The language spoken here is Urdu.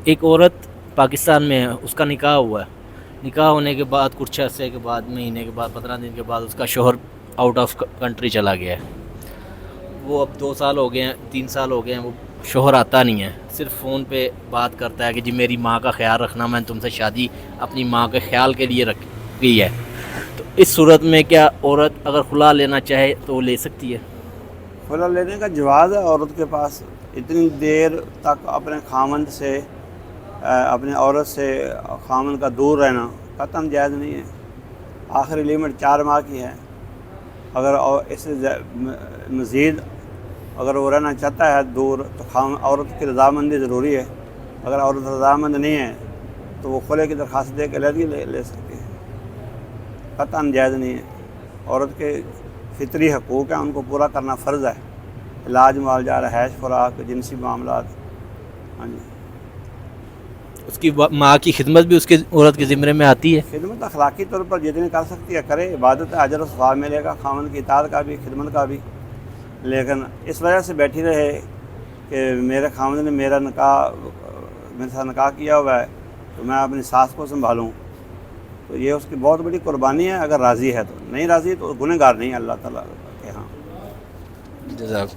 ایک عورت پاکستان میں ہے، اس کا نکاح ہوا ہے، نکاح ہونے کے بعد کچھ عرصے کے بعد، مہینے کے بعد، 15 دن کے بعد اس کا شوہر آؤٹ آف کنٹری چلا گیا ہے۔ وہ اب 2 سال ہو گئے ہیں، 3 سال ہو گئے ہیں، وہ شوہر آتا نہیں ہے، صرف فون پہ بات کرتا ہے کہ جی میری ماں کا خیال رکھنا، میں نے تم سے شادی اپنی ماں کے خیال کے لیے کی ہے۔ تو اس صورت میں کیا عورت اگر خلا لینا چاہے تو وہ لے سکتی ہے؟ خلا لینے کا جواز ہے عورت کے پاس، اتنی دیر تک اپنے خامند سے اپنے عورت سے خامند کا دور رہنا قطعاً جائز نہیں ہے۔ آخری لیمٹ 4 ماہ کی ہے، اگر اس سے مزید اگر وہ رہنا چاہتا ہے دور تو عورت کی رضامندی ضروری ہے۔ اگر عورت رضامند نہیں ہے تو وہ خلے کی درخواست دے کے علیحدگی لے سکتی ہے، قطعاً جائز نہیں ہے۔ عورت کے فطری حقوق ہیں، ان کو پورا کرنا فرض ہے، علاج معالجہ، رہائش، خوراک، جنسی معاملات۔ ہاں جی، اس کی ماں کی خدمت بھی اس کے عورت کے ذمرے میں آتی ہے؟ خدمت اخلاقی طور پر جتنی کر سکتی ہے کرے، عبادت اجر و ثواب ملے گا، خامن کی اطاعت کا بھی، خدمت کا بھی۔ لیکن اس وجہ سے بیٹھی رہے کہ میرے خامن نے میرے ساتھ نکاح کیا ہوا ہے تو میں اپنی ساس کو سنبھالوں، تو یہ اس کی بہت بڑی قربانی ہے۔ اگر راضی ہے تو، نہیں راضی تو گنہگار نہیں ہے اللہ تعالیٰ کے ہاں۔ جزاک